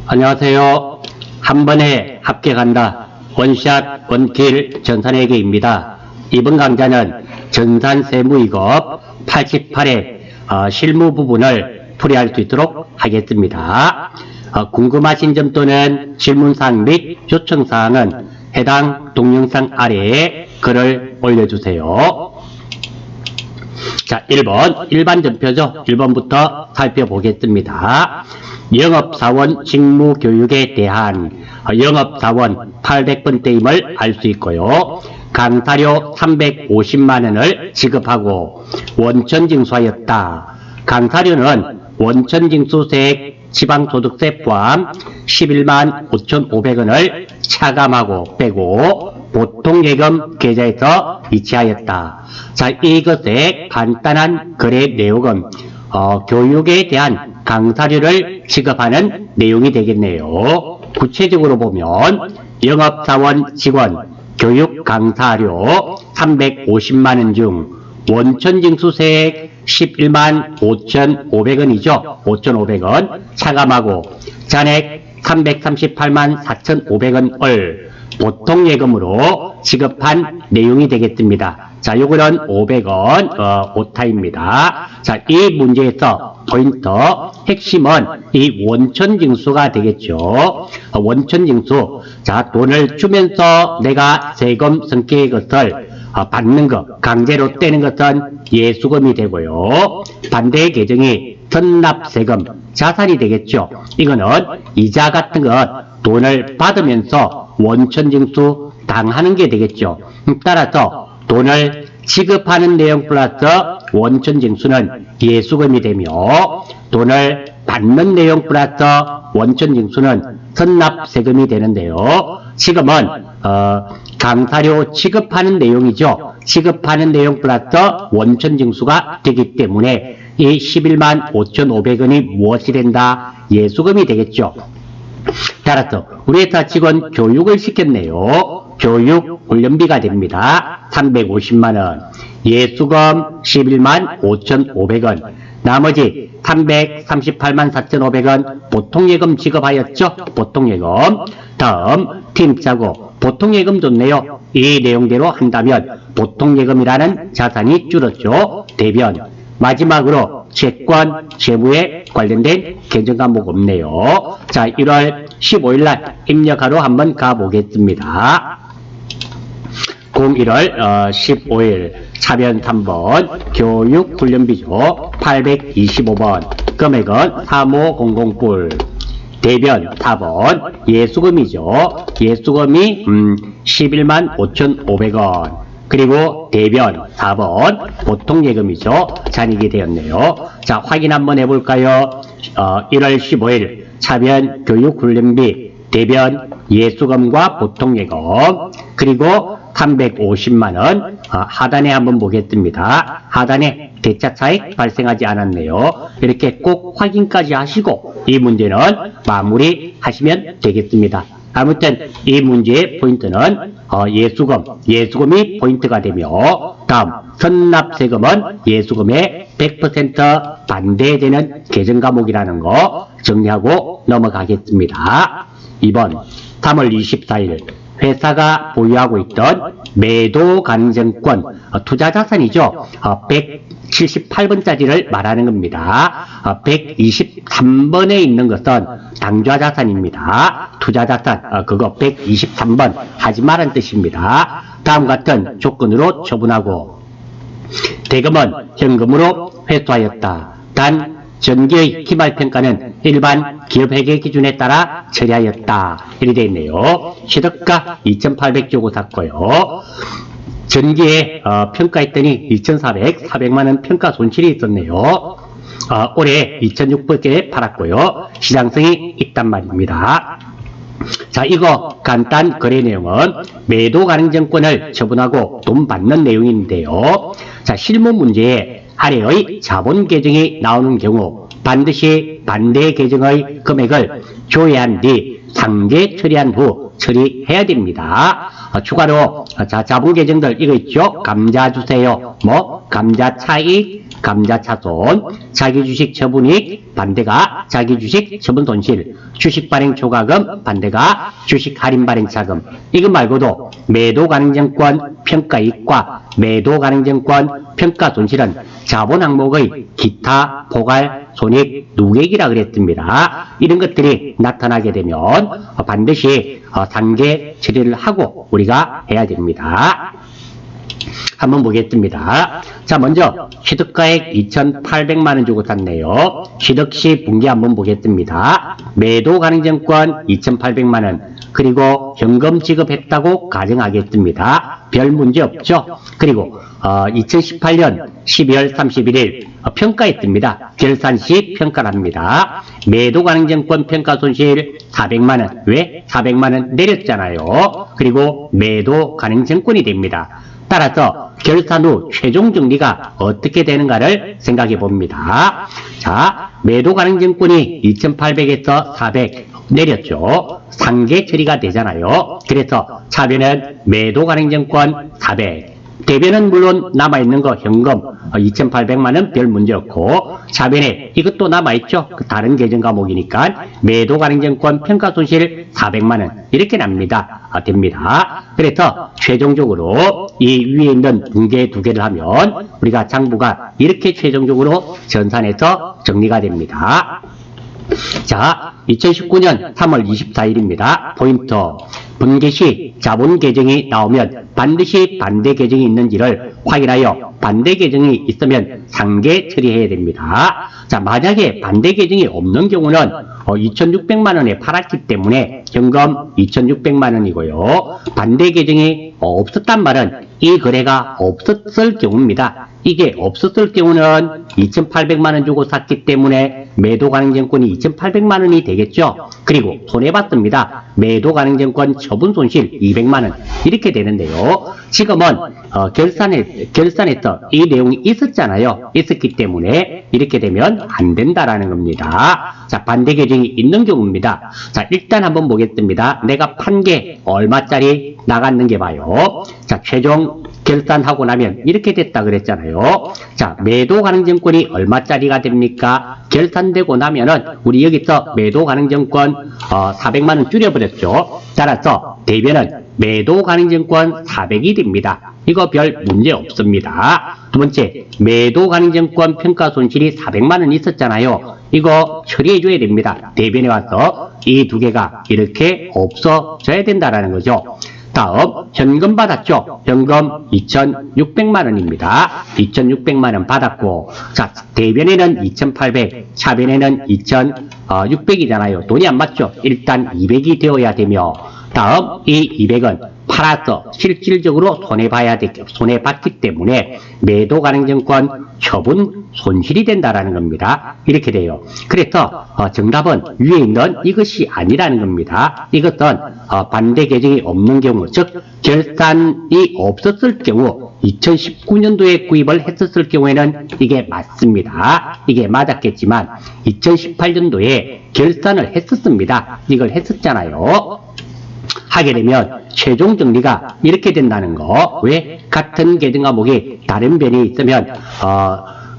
안녕하세요. 한 번에 합격한다. 원샷 원킬 전산회계입니다. 이번 강좌는 전산세무이급 88회 실무 부분을 풀이할 수 있도록 하겠습니다. 궁금하신 점 또는 질문사항 및 요청사항은 해당 동영상 아래에 글을 올려주세요. 자, 1번 일반 전표죠. 1번부터 살펴보겠습니다. 영업사원 직무교육에 대한 영업사원 800번대임을 알 수 있고요. 강사료 350만원을 지급하고 원천징수하였다. 강사료는 원천징수세액 지방소득세 포함 11만 5,500원을 차감하고 빼고 보통예금 계좌에서 이체하였다. 자, 이것의 간단한 거래 내용은 교육에 대한 강사료를 지급하는 내용이 되겠네요. 구체적으로 보면 영업사원 직원 교육 강사료 350만원 중 원천징수세액 11만 5,500원이죠. 5,500원 차감하고 잔액 338만 4,500원을 보통예금으로 지급한 내용이 되겠습니다. 자, 요거는 500원 오타입니다. 자, 이 문제에서 포인트 핵심은 이 원천징수가 되겠죠. 원천징수. 자, 돈을 주면서 내가 세금 성격의 것을 받는 것, 강제로 떼는 것은 예수금이 되고요. 반대의 계정이 선납세금, 자산이 되겠죠. 이거는 이자 같은 것, 돈을 받으면서 원천징수 당하는 게 되겠죠. 따라서 돈을 지급하는 내용 플러스 원천징수는 예수금이 되며 돈을 받는 내용 플러스 원천징수는 선납세금이 되는데요. 지금은 강사료 지급하는 내용이죠. 지급하는 내용 플러스 원천징수가 되기 때문에 이 11만 5,500원이 무엇이 된다? 예수금이 되겠죠. 따라서 우리 회사 직원 교육을 시켰네요. 교육 훈련비가 됩니다. 350만원. 예수금 11만 5,500원. 나머지 338만 4,500원 보통예금 지급하였죠. 보통예금. 다음 팀 짜고 보통예금 줬네요. 이 내용대로 한다면 보통예금이라는 자산이 줄었죠. 대변. 마지막으로 채권, 재무에 관련된 계정 과목 없네요. 자, 1월 15일날 입력하러 한번 가보겠습니다. 01월 15일 차변 3번 교육훈련비죠. 825번 금액은 3500불. 대변 4번 예수금이죠. 예수금이 11만 5,500원. 그리고 대변 4번 보통예금이죠. 잔액이 되었네요. 자, 확인 한번 해볼까요? 1월 15일 차변 교육훈련비 대변 예수금과 보통예금 그리고 350만원 하단에 한번 보겠습니다. 하단에 대차 차익 발생하지 않았네요. 이렇게 꼭 확인까지 하시고 이 문제는 마무리 하시면 되겠습니다. 아무튼 이 문제의 포인트는 예수금이 포인트가 되며 다음 선납세금은 예수금의 100% 반대되는 계정 과목이라는 거 정리하고 넘어가겠습니다. 2번 3월 24일 회사가 보유하고 있던 매도 가능증권 투자자산이죠. 178번짜리를 말하는 겁니다. 123번에 있는 것은 당좌자산입니다. 투자자산 그거 123번 하지 말란 뜻입니다. 다음 같은 조건으로 처분하고 대금은 현금으로 회수하였다. 단 전기의 기말평가는 일반 기업회계 기준에 따라 처리하였다. 이렇게 되어 있네요. 시덕가 2,800 주고 샀고요. 전기에 평가했더니 2,400, 400만원 평가 손실이 있었네요. 올해 2,600개에 팔았고요. 시장성이 있단 말입니다. 자, 이거 간단 거래 내용은 매도 가능증권을 처분하고 돈 받는 내용인데요. 자, 실무 문제에 아래의 자본 계정이 나오는 경우 반드시 반대 계정의 금액을 조회한 뒤 상제 처리한 후 처리해야 됩니다. 추가로 자본 계정들 이거 있죠. 감자 주세요. 감자 차익, 감자차손, 자기주식 처분이익, 반대가 자기주식 처분손실, 주식발행 초과금, 반대가 주식할인발행차금. 이것 말고도 매도가능증권 평가이익과 매도가능증권 평가손실은 자본 항목의 기타, 포괄, 손익, 누계익이라 그랬습니다. 이런 것들이 나타나게 되면 반드시 단계 처리를 하고 우리가 해야 됩니다. 한번 보겠습니다. 자, 먼저 취득가액 2,800만원 주고 샀네요. 취득시 분기 한번 보겠습니다. 매도가능증권 2,800만원, 그리고 현금 지급했다고 가정하겠습니다. 별 문제 없죠? 그리고 2018년 12월 31일 평가했습니다. 결산시 평가를 합니다. 매도가능증권 평가손실 400만원. 왜? 400만원 내렸잖아요. 그리고 매도가능증권이 됩니다. 따라서 결산 후 최종 정리가 어떻게 되는가를 생각해 봅니다. 자, 매도가능증권이 2,800에서 400 내렸죠. 상계 처리가 되잖아요. 그래서 차변은 매도가능증권 400, 대변은 물론 남아있는 거 현금 2,800만원 별 문제 없고, 차변에 이것도 남아있죠. 그 다른 계정 과목이니까 매도가능증권 평가손실 400만원 이렇게 납니다. 됩니다. 그래서 최종적으로 이 위에 있는 분계 두 개를 하면 우리가 장부가 이렇게 최종적으로 전산해서 정리가 됩니다. 자, 2019년 3월 24일입니다. 포인트. 분계 시 자본 계정이 나오면 반드시 반대 계정이 있는지를 확인하여 반대 계정이 있으면 상계 처리해야 됩니다. 자, 만약에 반대 계정이 없는 경우는 2,600만원에 팔았기 때문에 현금 2,600만원이고요. 반대 계정이 없었단 말은 이 거래가 없었을 경우입니다. 이게 없었을 경우는 2,800만원 주고 샀기 때문에 매도가능증권이 2,800만원이 되겠죠. 그리고 손해봤습니다. 매도가능증권 처분손실 200만원 이렇게 되는데요. 지금은 결산에서 이 내용이 있었잖아요. 있었기 때문에 이렇게 되면 안 된다라는 겁니다. 자, 반대 계정이 있는 경우입니다. 자, 일단 한번 보겠습니다. 내가 판 게 얼마짜리 나갔는 게 봐요. 자, 최종 결산하고 나면 이렇게 됐다 그랬잖아요. 자, 매도가능증권이 얼마짜리가 됩니까? 결산되고 나면은 우리 여기서 매도가능증권 400만원 줄여버렸죠. 따라서 대변은 매도가능증권 400이 됩니다. 이거 별 문제 없습니다. 두 번째, 매도가능증권 평가손실이 400만원 있었잖아요. 이거 처리해줘야 됩니다. 대변에 와서 이 두 개가 이렇게 없어져야 된다라는 거죠. 다음, 현금 받았죠? 현금 2,600만원입니다. 2,600만원 받았고, 자, 대변에는 2,800, 차변에는 2,600이잖아요. 돈이 안 맞죠? 일단 200이 되어야 되며, 다음, 이 200은 팔아서 실질적으로 손해봤기 때문에 매도가능증권 처분 손실이 된다라는 겁니다. 이렇게 돼요. 그래서 정답은 위에 있는 이것이 아니라는 겁니다. 이것은 반대 계정이 없는 경우, 즉 결산이 없었을 경우 2019년도에 구입을 했었을 경우에는 이게 맞습니다. 이게 맞았겠지만 2018년도에 결산을 했었습니다. 이걸 했었잖아요. 하게 되면 최종 정리가 이렇게 된다는 거. 왜? 같은 계정 과목이 다른 변이 있으면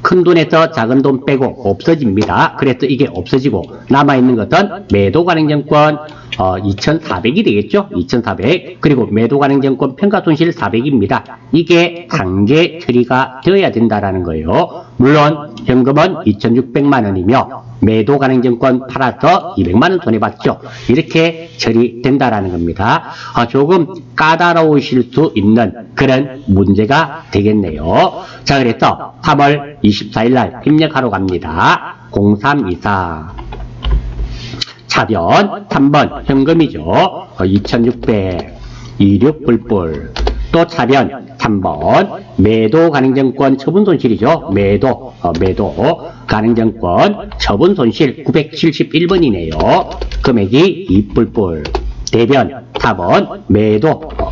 큰 돈에서 작은 돈 빼고 없어집니다. 그래서 이게 없어지고 남아있는 것은 매도가능증권 2,400이 되겠죠? 2,400. 그리고 매도가능증권 평가손실 400입니다. 이게 단계 처리가 되어야 된다라는 거예요. 물론 현금은 2,600만원이며 매도가능증권 팔아서 200만원 손해봤죠. 이렇게 처리된다라는 겁니다. 조금 까다로우실 수 있는 그런 문제가 되겠네요. 자, 그래서 3월 24일날 입력하러 갑니다. 0324 차변 3번 현금이죠. 2,600 26뿔뿔. 또 차변 3번 매도가능증권 처분손실이죠. 매도 가능증권 처분손실 971번이네요. 금액이 2뿔뿔. 대변 4번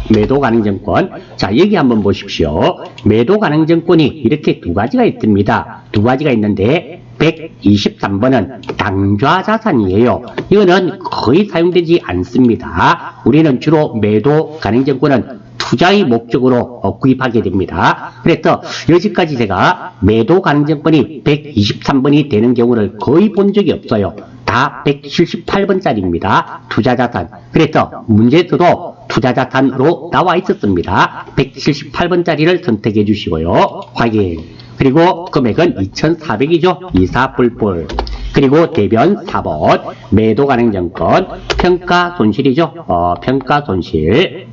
매도가능증권. 자, 여기 한번 보십시오. 매도가능증권이 이렇게 두 가지가 있습니다. 두 가지가 있는데 123번은 당좌자산이에요. 이거는 거의 사용되지 않습니다. 우리는 주로 매도가능증권은 투자의 목적으로 구입하게 됩니다. 그래서 여지까지 제가 매도 가능정권이 123번이 되는 경우를 거의 본 적이 없어요. 다 178번짜리입니다. 투자자산. 그래서 문제에서도 투자자산으로 나와 있었습니다. 178번짜리를 선택해 주시고요. 확인. 그리고 금액은 2,400이죠. 이사불불. 그리고 대변 4번 매도 가능정권 평가 손실이죠. 평가 손실.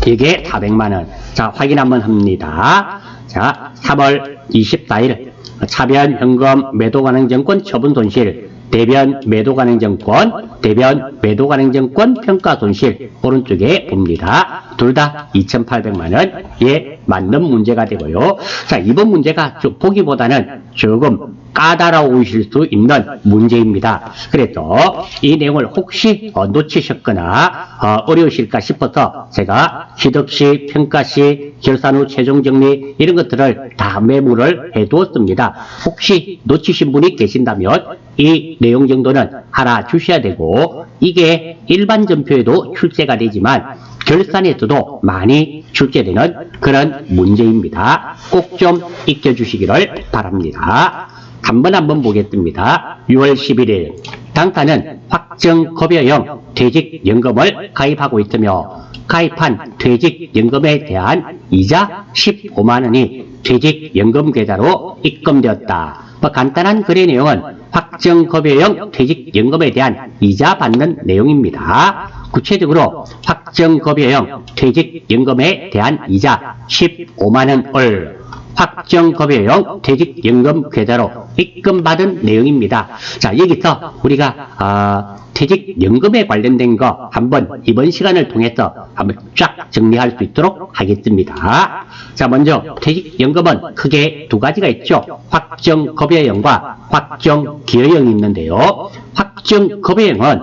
이게 400만원. 자, 확인 한번 합니다. 자, 3월 24일 차변 현금 매도 가능정권 처분 손실, 대변 매도 가능정권, 대변 매도 가능정권 평가 손실 오른쪽에 봅니다. 둘 다 2,800만원에 맞는 문제가 되고요. 자, 이번 문제가 좀 보기보다는 조금 까다로우실 수 있는 문제입니다. 그래서 이 내용을 혹시 놓치셨거나 어려우실까 싶어서 제가 취득시, 평가시, 결산 후 최종 정리 이런 것들을 다 메모를 해두었습니다. 혹시 놓치신 분이 계신다면 이 내용 정도는 알아주셔야 되고, 이게 일반 전표에도 출제가 되지만 결산에서도 많이 출제되는 그런 문제입니다. 꼭 좀 익혀주시기를 바랍니다. 한번 보겠습니다. 6월 11일 당사는 확정급여형 퇴직연금을 가입하고 있으며 가입한 퇴직연금에 대한 이자 15만원이 퇴직연금 계좌로 입금되었다. 간단한 거래 내용은 확정급여형 퇴직연금에 대한 이자 받는 내용입니다. 구체적으로 확정급여형 퇴직연금에 대한 이자 15만원을 확정급여형 퇴직연금 계좌로 입금받은 내용입니다. 자, 여기서 우리가 퇴직연금에 관련된 거 한번 이번 시간을 통해서 한번 쫙 정리할 수 있도록 하겠습니다. 자, 먼저 퇴직연금은 크게 두 가지가 있죠. 확정급여형과 확정기여형이 있는데요. 확정급여형은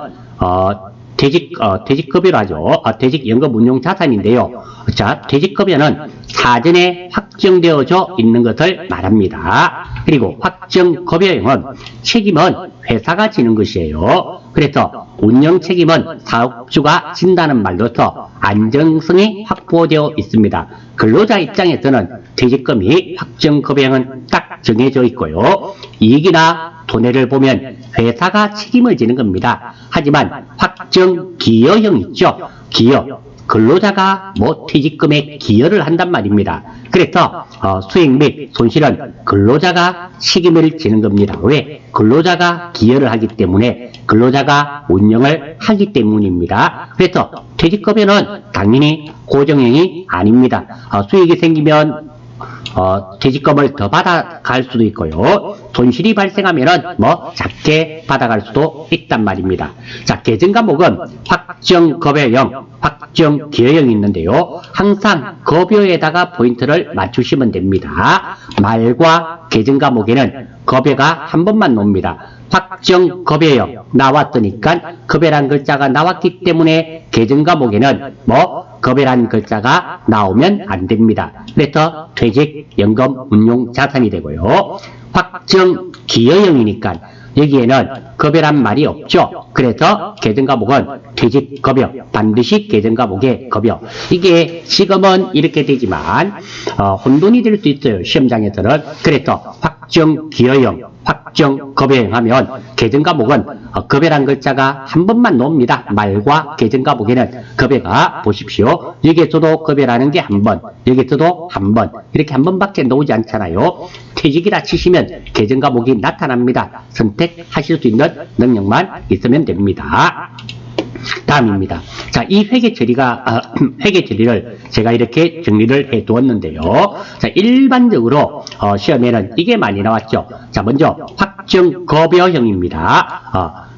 퇴직급여로 하죠. 퇴직연금 운용자산인데요. 자, 퇴직급여는 사전에 확정되어져 있는 것을 말합니다. 그리고 확정급여형은 책임은 회사가 지는 것이에요. 그래서 운영 책임은 사업주가 진다는 말로서 안정성이 확보되어 있습니다. 근로자 입장에서는 퇴직금이 확정급여형은 딱 정해져 있고요. 이익이나 손해를 보면 회사가 책임을 지는 겁니다. 하지만 확정기여형 있죠. 기여. 근로자가 퇴직금에 기여를 한단 말입니다. 그래서 수익 및 손실은 근로자가 책임을 지는 겁니다. 왜? 근로자가 기여를 하기 때문에, 근로자가 운영을 하기 때문입니다. 그래서 퇴직급여는 당연히 고정형이 아닙니다. 수익이 생기면 퇴직금을 더 받아갈 수도 있고요. 손실이 발생하면은 작게 받아갈 수도 있단 말입니다. 자, 계정 과목은 확정급여형, 확정기여형이 있는데요. 항상 급여에다가 포인트를 맞추시면 됩니다. 말과 계정 과목에는 급여가 한 번만 나옵니다. 확정급여형 나왔으니까 급여란 글자가 나왔기 때문에 계정 과목에는 급여란 글자가 나오면 안 됩니다. 그래서 퇴직연금 운용자산이 되고요. 확정기여형이니까 여기에는 급여란 말이 없죠. 그래서 계정 과목은 퇴직급여, 반드시 계정 과목의 급여. 이게 지금은 이렇게 되지만 혼돈이 될 수 있어요. 시험장에서는. 그래서 확정기여형, 확정급여형 하면 계정 과목은 급여란 글자가 한 번만 나옵니다. 말과 계정 과목에는 급여가 보십시오. 여기에서도 급여라는 게 한 번, 여기에서도 한 번, 이렇게 한 번밖에 나오지 않잖아요. 퇴직이라 치시면 계정 과목이 나타납니다. 선택하실 수 있는 능력만 있으면 됩니다. 다음입니다. 자, 이 회계 처리를 제가 이렇게 정리를 해 두었는데요. 자, 일반적으로 시험에는 이게 많이 나왔죠. 자, 먼저 확정급여형입니다.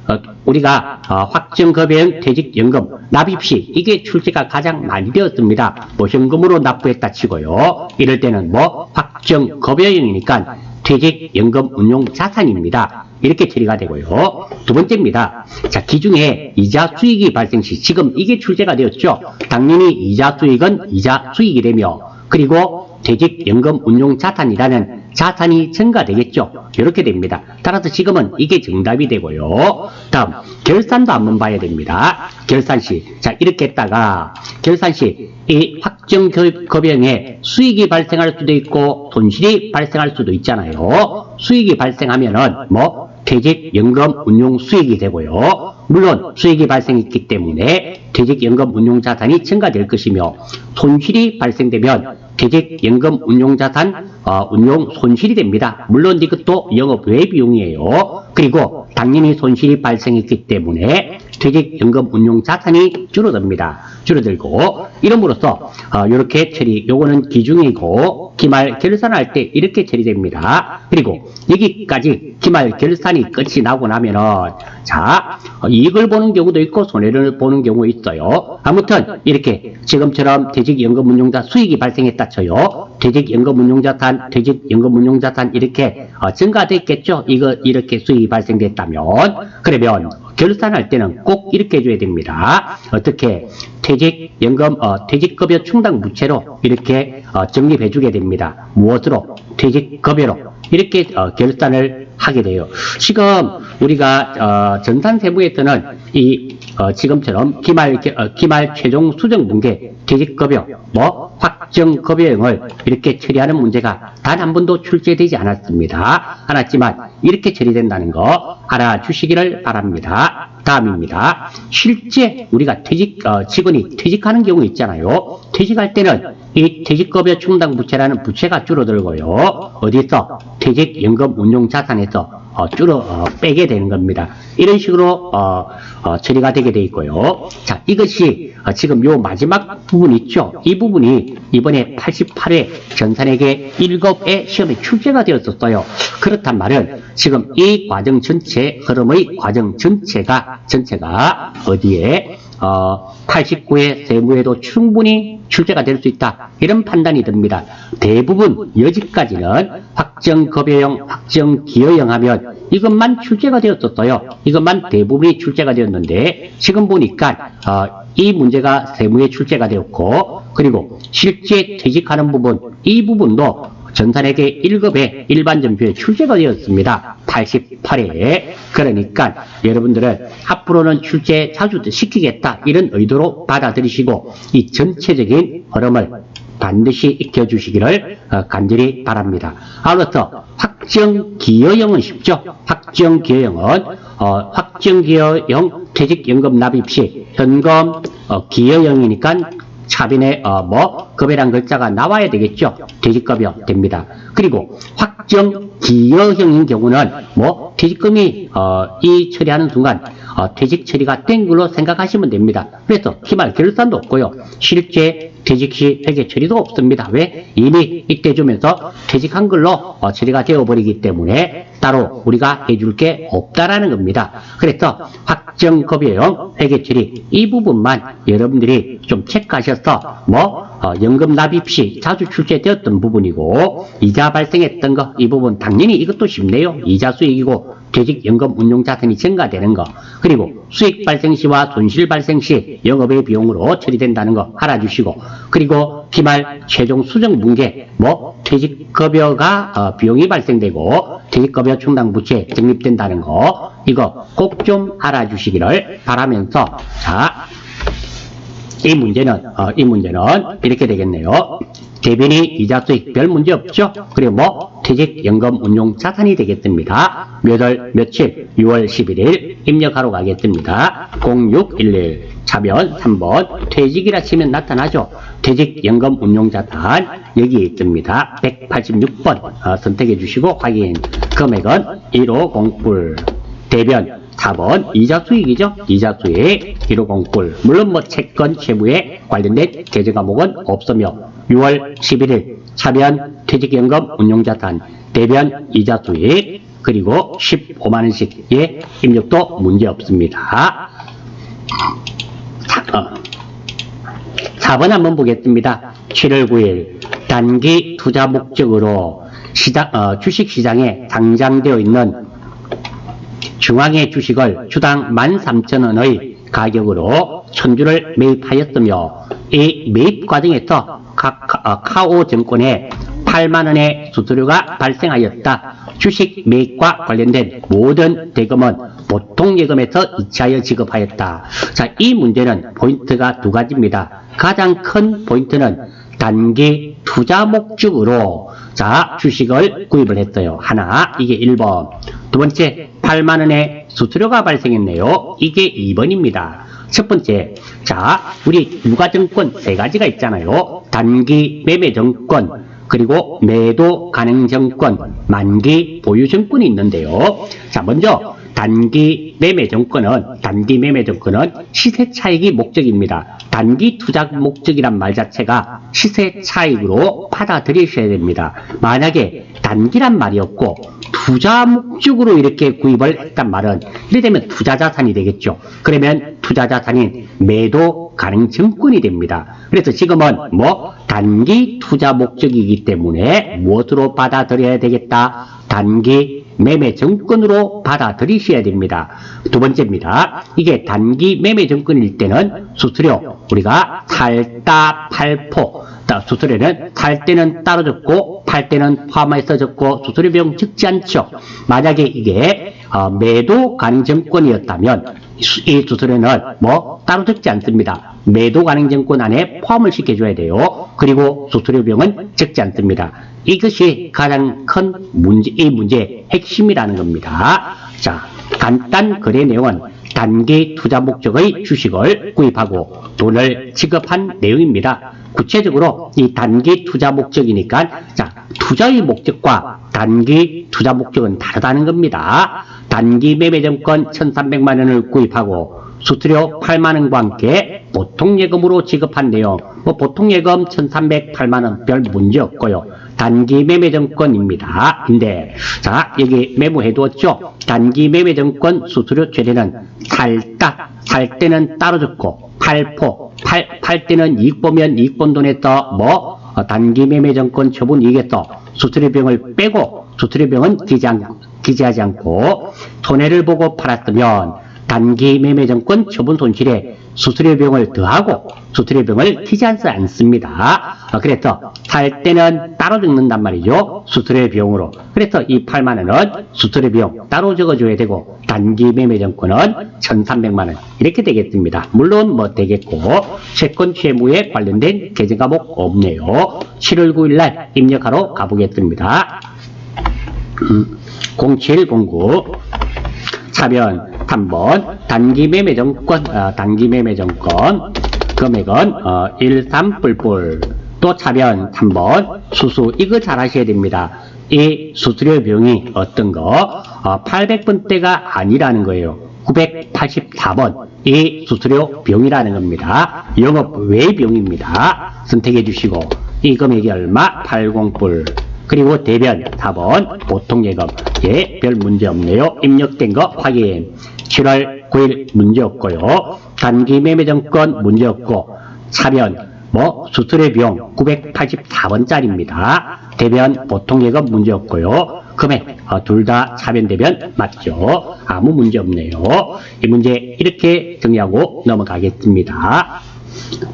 우리가 확정급여형 퇴직연금 납입시, 이게 출제가 가장 많이 되었습니다. 현금으로 납부했다 치고요. 이럴 때는 확정급여형이니까 퇴직연금 운용자산입니다. 이렇게 처리가 되고요. 두 번째입니다. 자, 기중에 이자 수익이 발생 시, 지금 이게 출제가 되었죠. 당연히 이자 수익은 이자 수익이라며, 그리고 퇴직연금 운용자산이라는 자산이 증가되겠죠. 이렇게 됩니다. 따라서 지금은 이게 정답이 되고요. 다음 결산도 한번 봐야 됩니다. 결산시 자 이렇게 했다가 결산시 이 확정급여형에 수익이 발생할 수도 있고 손실이 발생할 수도 있잖아요. 수익이 발생하면은 뭐 퇴직연금운용 수익이 되고요. 물론 수익이 발생했기 때문에 퇴직연금운용자산이 증가될 것이며 손실이 발생되면 퇴직연금운용자산 운용 손실이 됩니다. 물론 이것도 영업 외 비용이에요. 그리고 당연히 손실이 발생했기 때문에 퇴직연금운용자산이 줄어들고 이름으로써 이렇게 처리 요거는 기중이고 기말 결산할 때 이렇게 처리됩니다. 그리고 여기까지 기말 결산이 끝이 나고 나면은 자 이익을 보는 경우도 있고 손해를 보는 경우 있어요. 아무튼 이렇게 지금처럼 퇴직연금운용자 수익이 발생했다 쳐요. 퇴직연금운용자산 이렇게 증가됐겠죠. 이렇게 수익이 발생됐다면 그러면 결산할 때는 꼭 이렇게 해줘야 됩니다. 어떻게 퇴직급여 충당 부채로 이렇게 적립해주게 됩니다. 무엇으로? 퇴직급여로 이렇게 결산을 하게 돼요. 지금 우리가 전산세무에서는 이 지금처럼 기말 최종 수정분계 퇴직급여 확정급여형을 이렇게 처리하는 문제가 단 한 번도 출제되지 않았지만 이렇게 처리된다는 거 알아주시기를 바랍니다. 다음입니다. 실제 우리가 직원이 퇴직하는 경우 있잖아요. 퇴직할 때는 이 퇴직급여 충당 부채라는 부채가 줄어들고요. 어디서? 퇴직연금운용자산에서 빼게 되는 겁니다. 이런 식으로 처리가 되게 돼 있고요. 자, 이것이 지금 요 마지막 부분 있죠. 이 부분이 이번에 88회 전산회계 1급의 시험에 출제가 되었었어요. 그렇단 말은 지금 이 과정 전체 흐름의 과정 전체가 어디에 89회 세무에도 충분히 출제가 될 수 있다. 이런 판단이 듭니다. 대부분 여지까지는 확정급여형, 확정기여형 하면 이것만 출제가 되었었어요. 이것만 대부분이 출제가 되었는데 지금 보니까 이 문제가 세무에 출제가 되었고 그리고 실제 퇴직하는 부분 이 부분도 전산회계 1급의 일반전표에 출제가 되었습니다. 88회에. 그러니까 여러분들은 앞으로는 출제 자주 시키겠다 이런 의도로 받아들이시고 이 전체적인 흐름을 반드시 익혀주시기를 간절히 바랍니다. 아울러서 확정기여형은 쉽죠. 확정기여형은 확정기여형 퇴직연금 납입 시 현금 기여형이니까 차변에 급여란 글자가 나와야 되겠죠. 퇴직급여 됩니다. 그리고 확정기여형인 경우는 퇴직금이 이 처리하는 순간 퇴직 처리가 된 걸로 생각하시면 됩니다. 그래서 기말 결산도 없고요. 실제 퇴직 시 회계 처리도 없습니다. 왜? 이미 이때 주면서 퇴직한 걸로 처리가 되어버리기 때문에 따로 우리가 해줄 게 없다라는 겁니다. 그래서 확정급여형 회계 처리 이 부분만 여러분들이 좀 체크하셔서 연금 납입 시 자주 출제되었던 부분이고 이자 발생했던 거 이 부분 당연히 이것도 쉽네요. 이자 수익이고 퇴직연금 운용자산이 증가되는 거 그리고 수익 발생 시와 손실 발생 시 영업의 비용으로 처리된다는 거 알아주시고 그리고 기말 최종 수정 분계 퇴직급여가 비용이 발생되고 퇴직급여 충당 부채 적립된다는 거 이거 꼭 좀 알아주시기를 바라면서 자 이 문제는 이렇게 되겠네요. 대변이 이자 수익 별 문제 없죠? 그리고 퇴직연금 운용 자산이 되겠습니다. 몇 월 며칠 6월 11일 입력하러 가겠습니다. 0611 차변 3번 퇴직이라 치면 나타나죠. 퇴직연금 운용 자산 여기 있습니다. 186번 선택해 주시고 확인 금액은 1508 대변 4번 이자 수익이죠. 이자 수익 1508 물론 채권 채무에 관련된 계정 과목은 없으며 6월 11일 차변 퇴직연금 운용자산 대변 이자 수익 그리고 15만원씩의 입력도 문제 없습니다. 4번 한번 보겠습니다. 7월 9일 단기 투자 목적으로 주식시장에 상장되어 있는 중앙의 주식을 주당 13,000원의 가격으로 1000주를 매입하였으며 이 매입 과정에서 카오증권에 8만 원의 수수료가 발생하였다. 주식 매입과 관련된 모든 대금은 보통예금에서 이체하여 지급하였다. 자, 이 문제는 포인트가 두 가지입니다. 가장 큰 포인트는 단기 투자 목적으로 자 주식을 구입을 했어요. 하나, 이게 1번. 두 번째, 8만 원의 수수료가 발생했네요. 이게 2번입니다. 첫 번째, 자 우리 유가증권 세 가지가 있잖아요. 단기 매매증권, 그리고 매도 가능증권, 만기 보유증권이 있는데요. 자, 먼저 단기 매매증권은 시세 차익이 목적입니다. 단기 투자 목적이란 말 자체가 시세 차익으로 받아들이셔야 됩니다. 만약에 단기란 말이 없고 투자 목적으로 이렇게 구입을 했단 말은 이래 되면 투자 자산이 되겠죠. 그러면 투자 자산인 매도 가능 증권이 됩니다. 그래서 지금은 뭐 단기 투자 목적이기 때문에 무엇으로 받아들여야 되겠다? 단기 매매 증권으로 받아들이셔야 됩니다. 두 번째입니다. 이게 단기 매매 증권일 때는 수수료 우리가 살다 팔포, 수수료는 살 때는 따로 적고 팔 때는 포함해서 적고 수수료 비용 적지 않죠. 만약에 이게 매도 가능 증권이었다면 이 수수료는 뭐 따로 적지 않습니다. 매도 가능 증권 안에 포함을 시켜줘야 돼요. 그리고 수수료 비용은 적지 않습니다. 이것이 가장 큰 문제, 이 문제의 핵심이라는 겁니다. 자, 간단 거래 내용은 단기 투자 목적의 주식을 구입하고 돈을 지급한 내용입니다. 구체적으로 이 단기 투자 목적이니까 자, 투자의 목적과 단기 투자 목적은 다르다는 겁니다. 단기 매매증권 1,300만 원을 구입하고 수수료 8만 원과 함께 보통예금으로 지급한 내용, 보통예금 1,308만 원 별 문제 없고요. 단기 매매증권입니다. 근데 자, 여기 메모해 두었죠. 단기 매매증권 수수료 최대는 살 때는 따로 적고 팔 때는 이익 보면 이익 본 돈에서 단기 매매증권 처분 이익에서 수수료 비용을 빼고 수수료 비용은 기재하지 않고 손해를 보고 팔았으면 단기 매매증권 처분 손실에 수수료 비용을 더하고 수수료 비용을 기재하지 않습니다. 그래서 살 때는 따로 적는단 말이죠. 수수료 비용으로. 그래서 이 8만 원은 수수료 비용 따로 적어줘야 되고 단기 매매증권은 1,300만 원 이렇게 되겠습니다. 물론 되겠고 채권 채무에 관련된 계정 과목 없네요. 7월 9일 날 입력하러 가보겠습니다. 0709 차변 3번 단기 매매증권 금액은 13뿔뿔. 또 차변 3번 수수 이거 잘 하셔야 됩니다. 이 수수료 비용이 어떤 거 800번대가 아니라는 거예요. 984번 이 수수료 비용이라는 겁니다. 영업 외 비용입니다. 선택해 주시고 이 금액이 얼마? 80뿔. 그리고 대변 4번 보통예금 예, 별 문제 없네요. 입력된 거 확인. 7월 9일 문제 없고요. 단기 매매증권 문제 없고 차변 수수료 비용 984번짜리입니다. 대변 보통예금 문제 없고요. 금액 둘 다 차변 대변 맞죠? 아무 문제 없네요. 이 문제 이렇게 정리하고 넘어가겠습니다.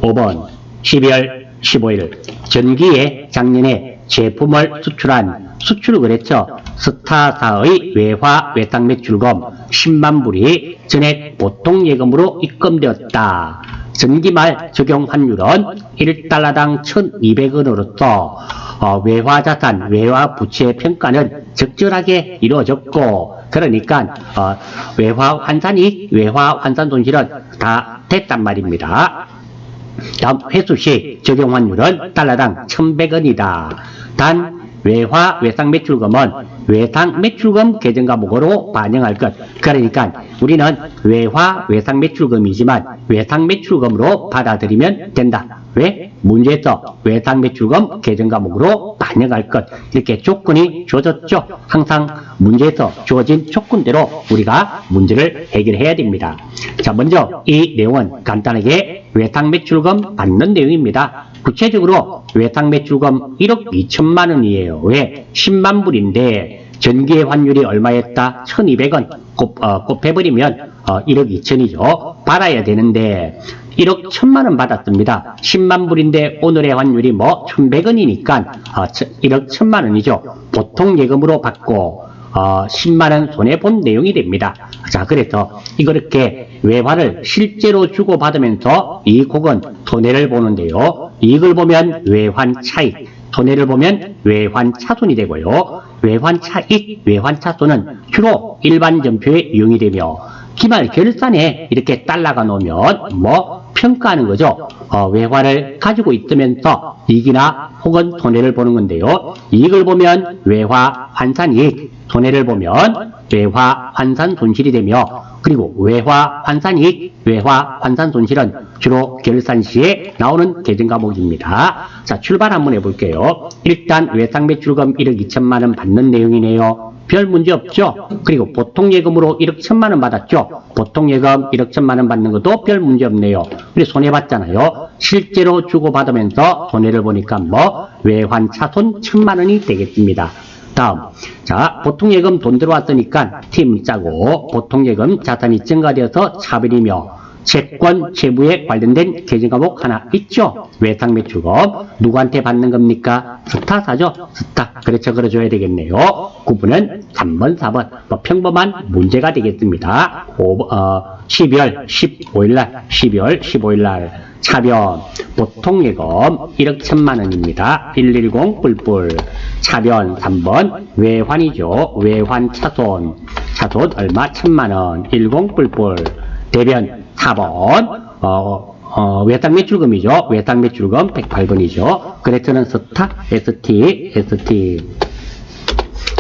5번 12월 15일 전기에 작년에 제품을 수출한 수출을 했죠. 스타사의 외화 외상 매출금 10만 불이 전액 보통예금으로 입금되었다. 전기말 적용 환율은 1달러당 1,200원으로서 외화자산, 외화 부채 평가는 적절하게 이루어졌고 그러니까 외화 환산 손실은 다 됐단 말입니다. 다음 회수시 적용 환율은 달러당 1,100원이다. 단 외화 외상 매출금은 외상 매출금 계정 과목으로 반영할 것. 그러니까 우리는 외화 외상 매출금이지만 외상 매출금으로 받아들이면 된다. 왜? 문제에서 외상 매출금 계정 과목으로 반영할 것. 이렇게 조건이 주어졌죠. 항상 문제에서 주어진 조건대로 우리가 문제를 해결해야 됩니다. 자, 먼저 이 내용은 간단하게 외상 매출금 받는 내용입니다. 구체적으로 외상 매출금 1억 2천만 원이에요. 왜? 10만 불인데 전기의 환율이 얼마였다? 1200원 곱해버리면 1억 2천이죠. 받아야 되는데 1억 1000만원 받았습니다. 10만 불인데 오늘의 환율이 뭐 1100원이니까 1억 1000만원이죠. 보통 예금으로 받고 10만원 손해본 내용이 됩니다. 자, 그래서 이렇게 외환을 실제로 주고받으면서 이익 혹은 손해를 보는데요. 이익을 보면 외환 차익, 손해를 보면 외환 차손이 되고요. 외환 차익, 외환 차손은 주로 일반 전표에 이용이 되며 기말 결산에 이렇게 달러가 놓으면 뭐 평가하는 거죠. 외화를 가지고 있으면서 이익이나 혹은 손해를 보는 건데요. 이익을 보면 외화 환산이익, 손해를 보면 외화 환산 손실이 되며 그리고 외화 환산이익, 외화 환산 손실은 주로 결산 시에 나오는 계정 과목입니다. 자, 출발 한번 해볼게요. 일단 외상 매출금 1억 2천만 원 받는 내용이네요. 별 문제 없죠? 그리고 보통 예금으로 1억 1천만 원 받았죠? 보통 예금 1억 1천만 원 받는 것도 별 문제 없네요. 우리 손해봤잖아요. 실제로 주고받으면서 손해를 보니까 뭐 외환 차손 1천만 원이 되겠습니다. 다음, 자, 보통 예금 돈 들어왔으니까 팀 짜고 보통 예금 자산이 증가되어서 차별이며 채권, 채무에 관련된 계정 과목 하나 있죠? 외상 매출금. 누구한테 받는 겁니까? 스타사죠? 스타. 그렇죠. 걸어줘야 되겠네요. 구분은 3번, 4번. 뭐 평범한 문제가 되겠습니다. 12월 15일날, 12월 15일날. 차변, 보통 예금 1억 1천만 원입니다. 110 뿔뿔. 차변 3번, 외환이죠. 외환 차손. 차손 얼마? 1천만 원. 10 뿔뿔. 대변 4번, 외상 매출금이죠. 외상 매출금 108번이죠. 그래서는 스타, ST.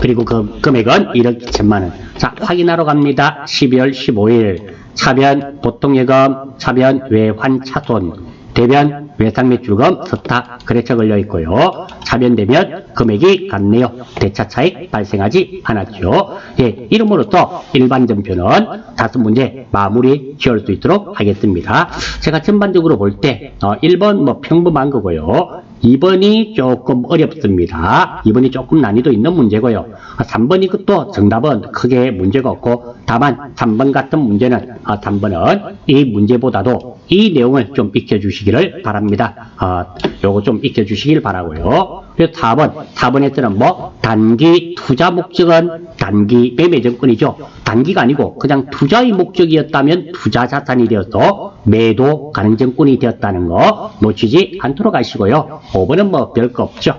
그리고 그 금액은 1억 2천만 원. 자, 확인하러 갑니다. 12월 15일. 차변, 보통 예금, 차변, 외환 차손. 대변, 외상 매출금, 스타, 거래처 걸려 있고요. 차변되면 금액이 같네요. 대차 차익 발생하지 않았죠. 예, 이름으로써 일반 전표는 5문제 마무리 지을 수 있도록 하겠습니다. 제가 전반적으로 볼 때 1번 뭐 평범한 거고요. 2번이 조금 어렵습니다. 2번이 조금 난이도 있는 문제고요. 3번이 그것도 정답은 크게 문제가 없고 다만 3번 같은 문제는 3번은 이 문제보다도 이 내용을 좀 익혀주시기를 바랍니다. 요거 좀 익혀주시길 바라고요. 그래서 4번에서는 뭐 단기 투자 목적은 단기 매매 정권이죠. 단기가 아니고 그냥 투자의 목적이었다면 투자 자산이 되어서 매도 가능 정권이 되었다는 거 놓치지 않도록 하시고요. 5번은 뭐 별거 없죠.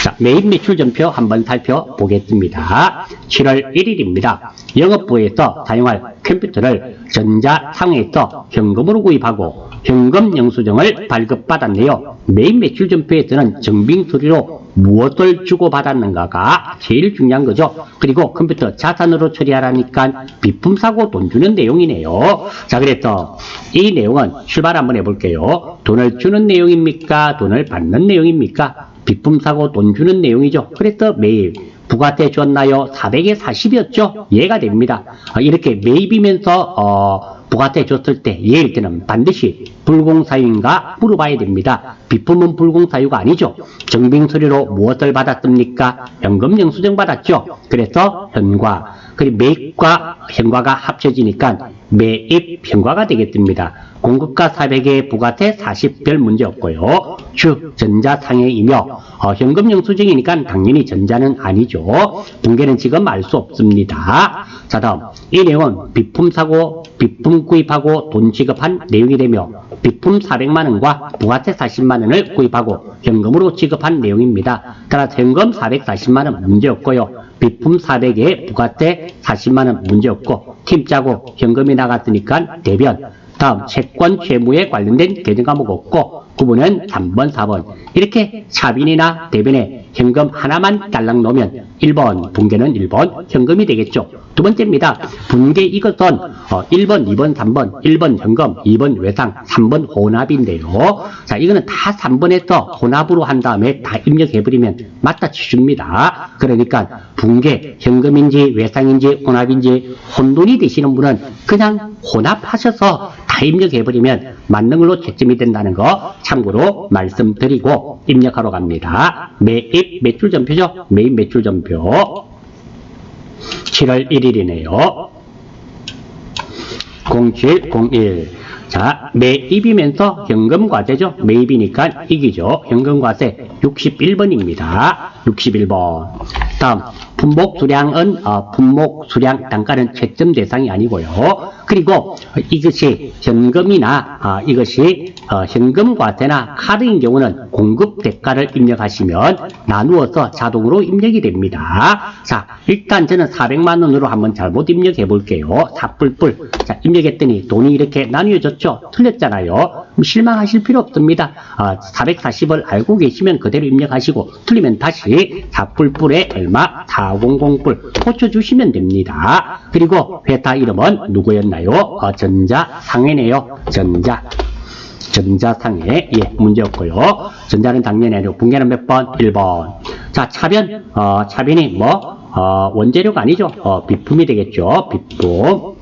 자, 매입 매출 전표 한번 살펴보겠습니다. 7월 1일입니다. 영업부에서 사용할 컴퓨터를 전자상에서 현금으로 구입하고 현금 영수증을 발급받았네요. 매입 매출 전표에서는 증빙 서류로 무엇을 주고받았는가가 제일 중요한 거죠. 그리고 컴퓨터 자산으로 처리하라니까 비품 사고 돈 주는 내용이네요. 자, 그래서 이 내용은 출발 한번 해볼게요. 돈을 주는 내용입니까? 돈을 받는 내용입니까? 비품 사고 돈 주는 내용이죠. 그래서 매입. 부가세 줬나요? 400에 40이었죠? 이해가 됩니다. 이렇게 매입이면서 부가세 줬을 때 예일 때는 반드시 불공사유인가 물어봐야 됩니다. 비품은 불공사유가 아니죠. 증빙서류로 무엇을 받았습니까? 현금 영수증 받았죠. 그래서 현과 그리고 매입과 현과가 합쳐지니까 매입 현과가 되겠습니다. 공급가 400에 부가세 40별 문제 없고요. 즉 전자상해이며 현금 영수증이니까 당연히 전자는 아니죠. 붕괴는 지금 알 수 없습니다. 자, 다음 이 내용은 비품 사고 비품 구입하고 돈 지급한 내용이 되며 비품 400만원과 부가세 40만원을 구입하고 현금으로 지급한 내용입니다. 따라서 현금 440만원 문제 없고요. 비품 400에 부가세 40만원 문제 없고 팀 짜고 현금이 나갔으니까 대변. 다음 채권 채무에 관련된 계정 과목 없고 구분은 3번 4번 이렇게 차변이나 대변에 현금 하나만 딸랑 놓으면 1번 붕괴는 1번 현금이 되겠죠. 두 번째입니다. 붕괴 이것은 1번 2번 3번 1번 현금 2번 외상 3번 혼합인데요. 자, 이거는 다 3번에서 혼합으로 한 다음에 다 입력해버리면 맞다 치줍니다. 그러니까 붕괴 현금인지 외상인지 혼합인지 혼돈이 되시는 분은 그냥 혼합하셔서 다 입력해버리면 맞는 걸로 채점이 된다는 거 참고로 말씀드리고 입력하러 갑니다. 매입 매출 전표죠. 매입 매출 전표. 7월 1일이네요. 0701. 자, 매입이면서 현금과세죠. 매입이니까 이기죠. 현금과세 61번입니다. 61번. 다음, 품목수량은, 품목수량 단가는 채점 대상이 아니고요. 그리고 이것이 현금이나, 이것이, 현금과세나 카드인 경우는 공급 대가를 입력하시면 나누어서 자동으로 입력이 됩니다. 자, 일단 저는 400만원으로 한번 잘못 입력해 볼게요. 4뿔뿔. 자, 입력했더니 돈이 이렇게 나뉘어졌죠. 틀렸잖아요. 실망하실 필요 없습니다. 440을 알고 계시면 그대로 입력하시고 틀리면 다시 4뿔뿔에 얼마 400뿔 고쳐주시면 됩니다. 그리고 회사 이름은 누구였나요? 전자상해네요. 전자상해. 예, 문제 없고요. 전자는 당연히 아니고 분계는 몇 번? 1번. 자, 차변. 차변이 뭐? 원재료가 아니죠. 비품이 되겠죠. 비품.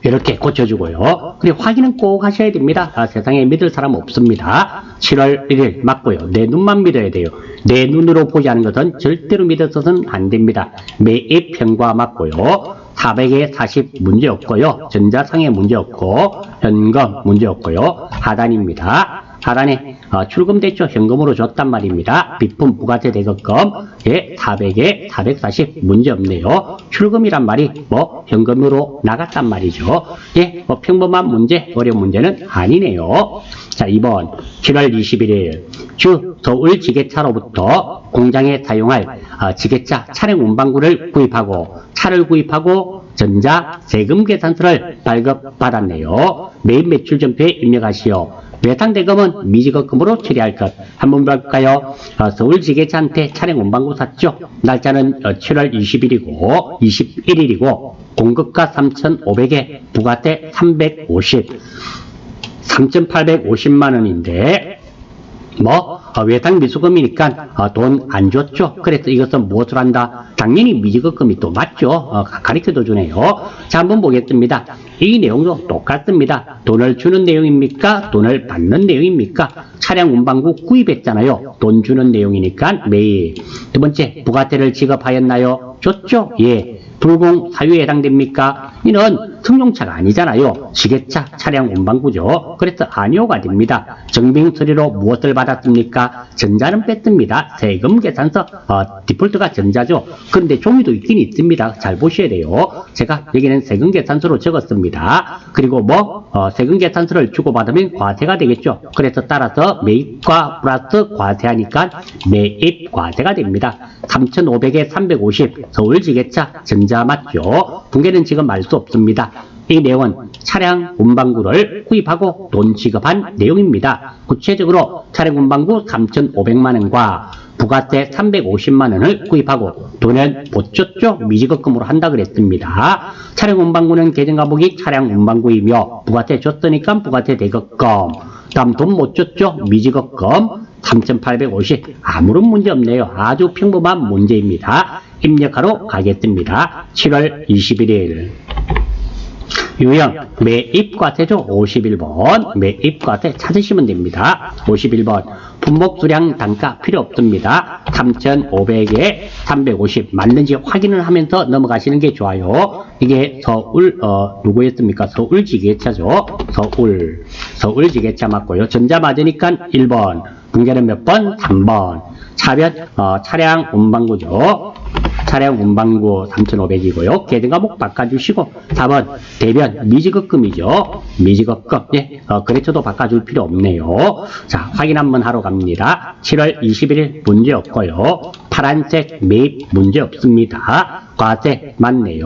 이렇게 고쳐주고요. 그리고 확인은 꼭 하셔야 됩니다. 세상에 믿을 사람 없습니다. 7월 1일 맞고요. 내 눈만 믿어야 돼요. 내 눈으로 보지 않은 것은 절대로 믿어서는 안 됩니다. 매입 평가 맞고요. 400에 40 문제 없고요. 전자상에 문제 없고 현금 문제 없고요. 하단입니다. 하단에 출금됐죠. 현금으로 줬단 말입니다. 비품 부가세 대금금 예, 400에 440 문제 없네요. 출금이란 말이 뭐 현금으로 나갔단 말이죠. 예, 뭐 평범한 문제, 어려운 문제는 아니네요. 자, 2번 7월 21일 주 서울지게차로부터 공장에 사용할 지게차 차량 운반구를 구입하고 차를 구입하고 전자 세금 계산서를 발급받았네요. 매입 매출 전표에 입력하시오. 외상대금은 미지급금으로 처리할 것. 한번 볼까요? 서울지게차한테 차량 운반구 샀죠? 날짜는 7월 20일이고 21일이고 공급가 3,500에 부가세 3,850만원인데 외상 미수금이니까 돈 안 줬죠. 그래서 이것은 무엇을 한다? 당연히 미지급금이 또 맞죠. 가르쳐도 주네요. 자, 한번 보겠습니다. 이 내용도 똑같습니다. 돈을 주는 내용입니까? 돈을 받는 내용입니까? 차량 운반구 구입했잖아요. 돈 주는 내용이니까 매입. 두 번째, 부가세를 지급하였나요? 줬죠? 예. 불공 사유에 해당됩니까? 이는 승용차가 아니잖아요. 지게차 차량 운반구죠. 그래서 아니오가 됩니다. 증빙 처리로 무엇을 받았습니까? 전자는 뺐습니다. 세금 계산서 디폴트가 전자죠. 그런데 종이도 있긴 있습니다. 잘 보셔야 돼요. 제가 여기는 세금 계산서로 적었습니다. 그리고 세금 계산서를 주고받으면 과세가 되겠죠. 그래서 따라서 매입과 플러스 과세하니까 매입 과세가 됩니다. 3,500에 350 서울지게차 전자 맞죠? 분계는 지금 알 수 없습니다. 이 내용은 차량 운반구를 구입하고 돈 지급한 내용입니다. 구체적으로 차량 운반구 3,500만원과 부가세 350만원을 구입하고 돈은 못 줬죠? 미지급금으로 한다 그랬습니다. 차량 운반구는 계정과목이 차량 운반구이며 부가세 줬으니까 부가세 대급금. 다음 돈 못 줬죠? 미지급금 3,850. 아무런 문제 없네요. 아주 평범한 문제입니다. 입력하러 가겠습니다. 7월 21일. 유형 매입과세죠. 51번 매입과세 찾으시면 됩니다. 51번 품목수량 단가 필요 없습니다. 3,500에 350 맞는지 확인을 하면서 넘어가시는 게 좋아요. 이게 서울 누구였습니까? 서울지게차죠. 서울지게차 맞고요. 전자 맞으니까 1번 분계는 몇 번? 3번 차변 차량 운반구죠. 차량 운반구 3,500이고요. 계정과목 바꿔주시고 4번 대변 미지급금이죠. 미지급금 예, 거래처도 바꿔줄 필요 없네요. 자, 확인 한번 하러 갑니다. 7월 21일 문제 없고요. 파란색 매입 문제 없습니다. 과세 맞네요.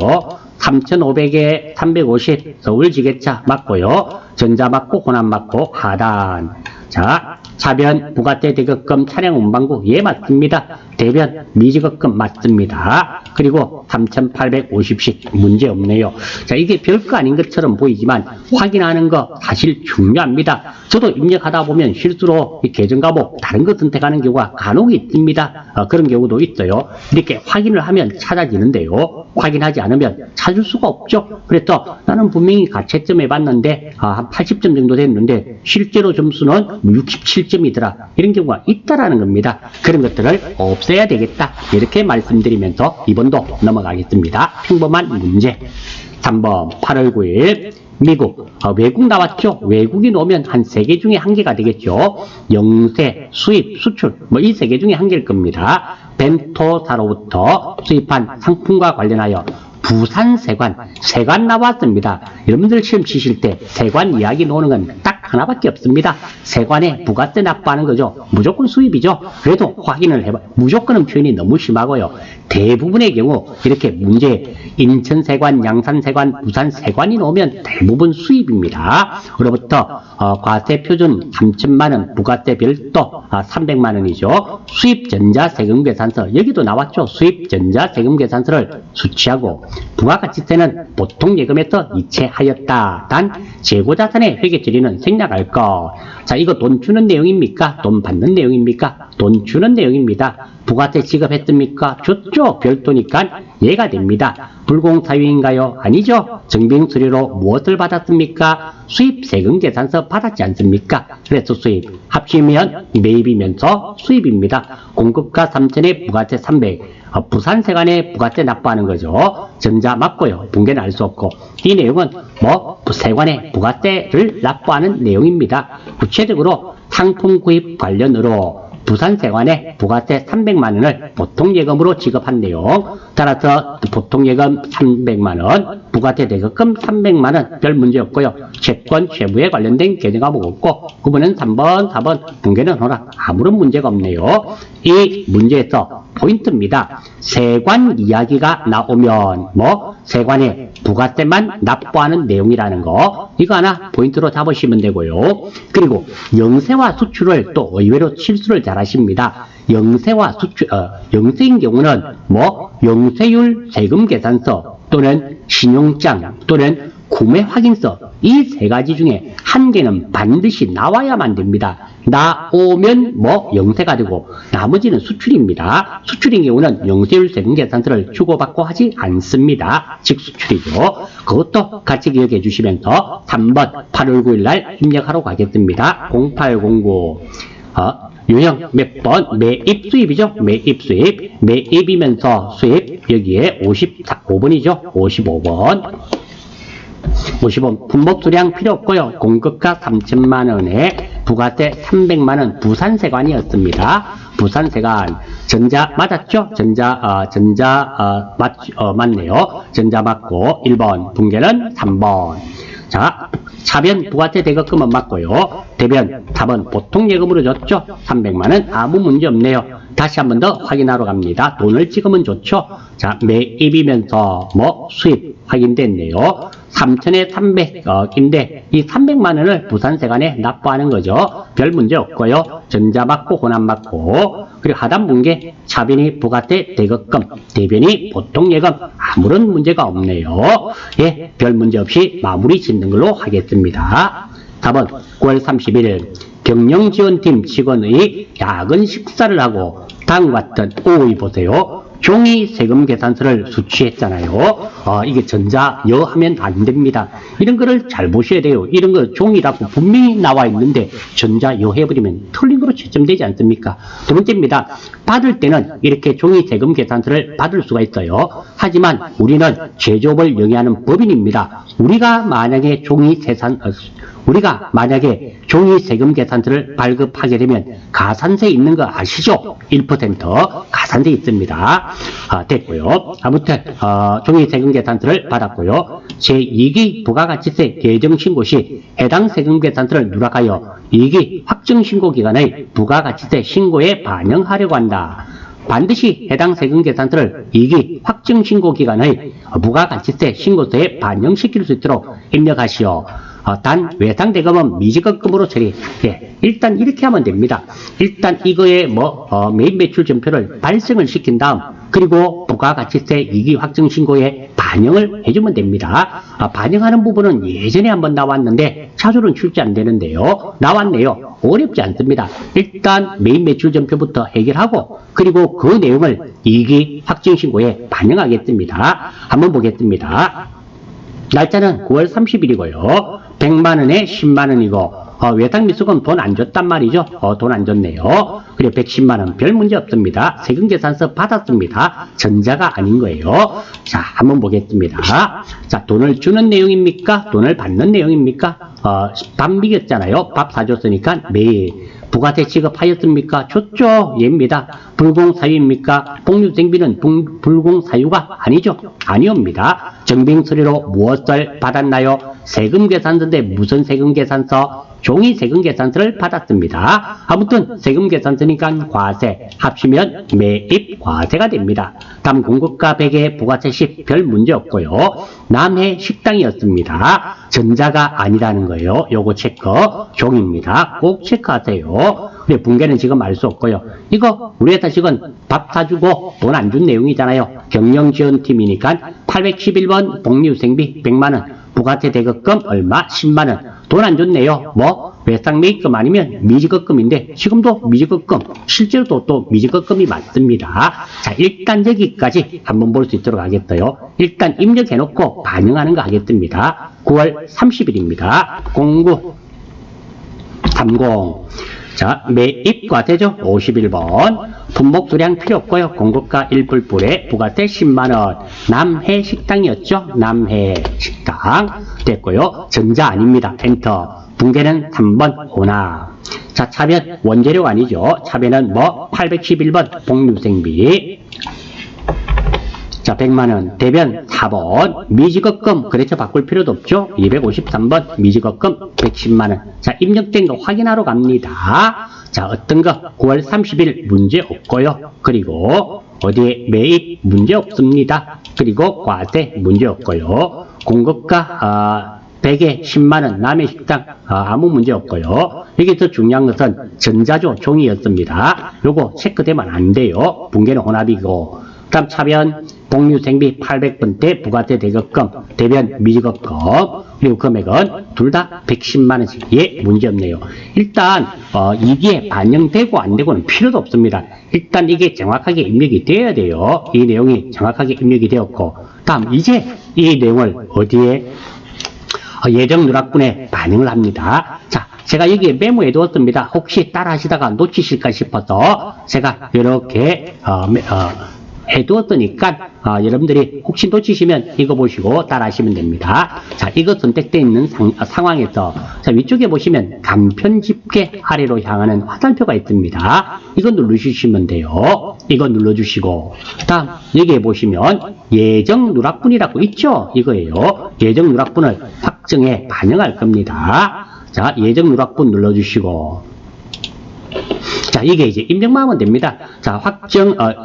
3,500에 350 서울지게차 맞고요. 전자 맞고 호남 맞고 하단. 자, 차변 부가세 대급금 차량 운반구 예 맞습니다. 대변 미지급금 맞습니다. 그리고 3,850씩 문제 없네요. 자, 이게 별거 아닌 것처럼 보이지만 확인하는 거 사실 중요합니다. 저도 입력하다 보면 실수로 이 계정과목 다른 거 선택하는 경우가 간혹 있습니다. 그런 경우도 있어요. 이렇게 확인을 하면 찾아지는데요. 확인하지 않으면 찾을 수가 없죠. 그래서 나는 분명히 가채점 해봤는데 한 80점 정도 됐는데 실제로 점수는 67점이더라. 이런 경우가 있다라는 겁니다. 그런 것들을 없애야 되겠다. 이렇게 말씀드리면서 이번도 넘어가겠습니다. 평범한 문제. 3번 8월 9일 미국 외국 나왔죠. 외국인 오면 한 3개 중에 1개가 되겠죠. 영세, 수입, 수출 뭐 이 3개 중에 1개일 겁니다. 벤토사로부터 수입한 상품과 관련하여 부산세관, 세관 나왔습니다. 여러분들 시험 치실 때 세관 이야기 나오는 건 딱 하나밖에 없습니다. 세관에 부가세 납부하는 거죠. 무조건 수입이죠. 그래도 확인을 해봐. 무조건은 표현이 너무 심하고요. 대부분의 경우 이렇게 문제 인천세관, 양산세관, 부산세관이 나오면 대부분 수입입니다. 그로부터 과세표준 3천만원, 부가세 별도 300만원이죠. 수입전자세금계산서 여기도 나왔죠. 수입전자세금계산서를 수취하고 부가가치세는 보통예금에서 이체하였다. 단 재고자산의 회계처리는 생략할 것. 자, 이거 돈 주는 내용입니까? 돈 받는 내용입니까? 돈 주는 내용입니다. 부가세 지급했습니까? 줬죠. 별도니까 얘가 됩니다. 불공사유인가요? 아니죠. 증빙수리로 무엇을 받았습니까? 수입세금계산서 받았지 않습니까? 그래서 수입. 합치면 매입이면서 수입입니다. 공급가 3천에 부가세 300. 부산세관에 부가세 납부하는 거죠. 전자 맞고요. 붕괴는 알 수 없고. 이 내용은 세관에 부가세를 납부하는 내용입니다. 구체적으로 상품 구입 관련으로 부산세관에 부가세 300만원을 보통예금으로 지급한 내용. 따라서 보통예금 300만원, 부가세 대급금 300만원 별 문제 없고요. 채권, 채무에 관련된 개정 과목 없고 구분은 3번, 4번, 붕괴는 허락. 아무런 문제가 없네요. 이 문제에서 포인트입니다. 세관 이야기가 나오면 세관에 부가세만 납부하는 내용이라는 거 이거 하나 포인트로 잡으시면 되고요. 그리고 영세와 수출을 또 의외로 실수를 잘 하십니다. 영세와 수출, 영세인 경우는 영세율 세금계산서 또는 신용장 또는 구매 확인서 이 3가지 중에 1개는 반드시 나와야만 됩니다. 나오면 영세가 되고 나머지는 수출입니다. 수출인 경우는 영세율 세금계산서를 주고받고 하지 않습니다. 즉 수출이죠. 그것도 같이 기억해 주시면서 3번 8월 9일 날 입력하러 가겠습니다. 0809 유형 몇 번? 매입 수입이죠. 매입 수입. 매입이면서 수입 여기에 55번이죠. 55번. 55번 품목수량 필요 없고요. 공급가 3천만원에 부가세 300만원 부산세관이었습니다. 부산세관 전자 맞았죠? 맞네요. 전자 맞고 1번 붕괴는 3번. 자, 차변 부가세 대급금은 맞고요. 대변 답은 보통예금으로 줬죠. 300만원 아무 문제 없네요. 다시 한 번 더 확인하러 갑니다. 돈을 찍으면 좋죠. 자, 매입이면서 수입 확인됐네요. 3천에 300인데 이 300만원을 부산세관에 납부하는 거죠. 별 문제 없고요. 전자 맞고 혼합 맞고 그리고 하단 분계 차변이 부가세 대급금 대변이 보통예금 아무런 문제가 없네요. 예, 별 문제 없이 마무리 짓는 걸로 하겠습니다. 답은 9월 31일 경영지원팀 직원의 야근 식사를 하고 다음과 같은 오의 보세요. 종이 세금 계산서를 수취했잖아요. 이게 전자여 하면 안 됩니다. 이런 거를 잘 보셔야 돼요. 이런 거 종이라고 분명히 나와 있는데 전자여 해버리면 틀린 거로 채점되지 않습니까? 두 번째입니다. 받을 때는 이렇게 종이 세금 계산서를 받을 수가 있어요. 하지만 우리는 제조업을 영위하는 법인입니다. 우리가 만약에 종이 세금 계산서를 발급하게 되면 가산세 있는 거 아시죠? 1% 가산세 있습니다. 됐고요. 아무튼 종이 세금 계산서를 받았고요. 제2기 부가가치세 계정신고 시 해당 세금 계산서를 누락하여 2기 확정신고 기간의 부가가치세 신고에 반영하려고 한다. 반드시 해당 세금 계산서를 2기 확정신고 기간의 부가가치세 신고서에 반영시킬 수 있도록 입력하시오. 단 외상대금은 미지급금으로 처리. 예, 일단 이렇게 하면 됩니다. 일단 이거에 매입 매출 전표를 발생을 시킨 다음 그리고 부가가치세 2기 확정신고에 반영을 해주면 됩니다. 반영하는 부분은 예전에 한번 나왔는데 자주는 출제 안 되는데요. 나왔네요. 어렵지 않습니다. 일단 메인 매출 전표부터 해결하고 그리고 그 내용을 2기 확정신고에 반영하겠습니다. 한번 보겠습니다. 날짜는 9월 30일이고요. 100만원에 10만원이고 외상미수금 돈 안 줬단 말이죠. 돈 안 줬네요. 그리고 110만원 별 문제 없습니다. 세금계산서 받았습니다. 전자가 아닌 거예요. 자, 한번 보겠습니다. 자, 돈을 주는 내용입니까? 돈을 받는 내용입니까? 밥 먹였잖아요. 밥 사줬으니까 매일 부가세 지급하였습니까? 줬죠. 예입니다. 불공사유입니까? 복류생비는 불공사유가 아니죠. 아니옵니다. 정빙서류로 무엇을 받았나요? 세금계산서인데 무슨 세금계산서? 종이 세금계산서를 받았습니다. 아무튼 세금계산서니까 과세 합치면 매입 과세가 됩니다. 다음 공급가 100에 부가세 10 별 문제 없고요. 남해 식당이었습니다. 전자가 아니라는 거예요. 요거 체크 종입니다. 꼭 체크하세요. 그래 붕괴는 지금 알 수 없고요. 이거 우리 회사 직원 밥 사주고 돈 안 준 내용이잖아요. 경영지원팀이니까 811번 복리후생비 100만원 부가세 대급금 얼마? 10만원. 돈 안 줬네요. 뭐? 외상매입금 아니면 미지급금인데 지금도 미지급금, 실제로도 또 미지급금이 맞습니다. 자, 일단 여기까지 한번 볼 수 있도록 하겠어요. 일단 입력해놓고 반영하는 거 하겠습니다. 9월 30일입니다. 0930. 자, 매입과세죠. 51번. 품목 수량 필요 없고요. 공급가 1불불에 부가세 10만원. 남해 식당이었죠. 남해 식당. 됐고요. 전자 아닙니다. 엔터. 붕괴는 3번 혼합. 자, 차변 원재료 아니죠. 차변은 뭐? 811번 복류생비. 자, 100만원. 대변 4번. 미지급금. 그래서 바꿀 필요도 없죠. 253번. 미지급금 110만원. 자, 입력된 거 확인하러 갑니다. 자, 어떤 거? 9월 30일 문제 없고요. 그리고 어디에 매입 문제 없습니다. 그리고 과세 문제 없고요. 공급가 100에 10만원 남의 식당 아무 문제 없고요. 여기서 중요한 것은 전자조 종이였습니다. 요거 체크되면 안 돼요. 붕괴는 혼합이고. 다음 차변 복류생비 800번대 부가세 대급금 대변 미지급금 그리고 금액은 둘 다 110만원씩 예 문제없네요. 일단 2기에 반영되고 안 되고는 필요도 없습니다. 일단 이게 정확하게 입력이 되어야 돼요. 이 내용이 정확하게 입력이 되었고 다음 이제 이 내용을 어디에 예정 누락분에 반영을 합니다. 자, 제가 여기에 메모해 두었습니다. 혹시 따라 하시다가 놓치실까 싶어서 제가 이렇게 해두었으니까 여러분들이 혹시 놓치시면 이거 보시고 따라 하시면 됩니다. 자, 이거 선택되어 있는 상황에서 자, 위쪽에 보시면 간편 집계 아래로 향하는 화살표가 있습니다. 이거 누르시면 돼요. 이거 눌러주시고 다음 여기에 보시면 예정 누락분이라고 있죠? 이거예요. 예정 누락분을 확정해 반영할 겁니다. 자, 예정 누락분 눌러주시고 자, 이게 이제 입력만 하면 됩니다. 자,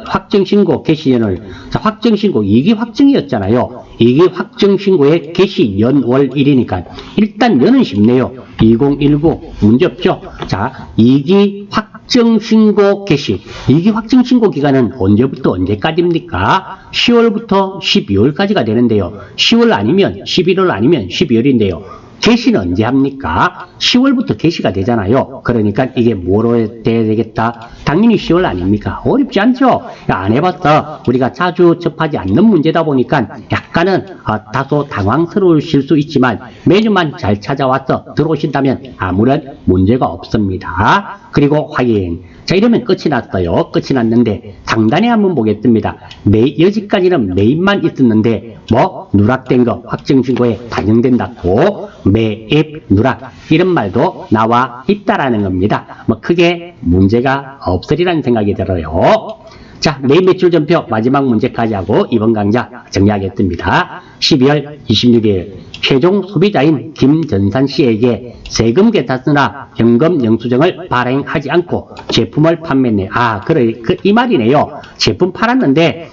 확정신고 개시연을, 자, 확정신고 2기 확정이었잖아요. 2기 확정신고의 개시 연월일이니까, 일단 연은 쉽네요. 2019, 문제없죠? 자, 2기 확정신고 개시. 2기 확정신고 기간은 언제부터 언제까지입니까? 10월부터 12월까지가 되는데요. 10월 아니면 11월 아니면 12월인데요. 개시는 언제 합니까? 10월부터 개시가 되잖아요. 그러니까 이게 뭐로 돼야 되겠다? 당연히 10월 아닙니까? 어렵지 않죠? 안 해봤어. 우리가 자주 접하지 않는 문제다 보니까 약간은 다소 당황스러우실 수 있지만 메뉴만 잘 찾아와서 들어오신다면 아무런 문제가 없습니다. 그리고 확인. 자, 이러면 끝이 났어요. 끝이 났는데 상단에 한번 보겠습니다. 여기까지는 매입만 있었는데 뭐 누락된 거 확정신고에 반영된다고 매입 누락 이런 말도 나와 있다라는 겁니다. 뭐 크게 문제가 없으리라는 생각이 들어요. 자, 매입 매출 전표 마지막 문제까지 하고 이번 강좌 정리하겠습니다. 12월 26일 최종 소비자인 김전산 씨에게 세금 계산서나 현금 영수증을 발행하지 않고 제품을 판매했네요. 그래, 이 말이네요. 제품 팔았는데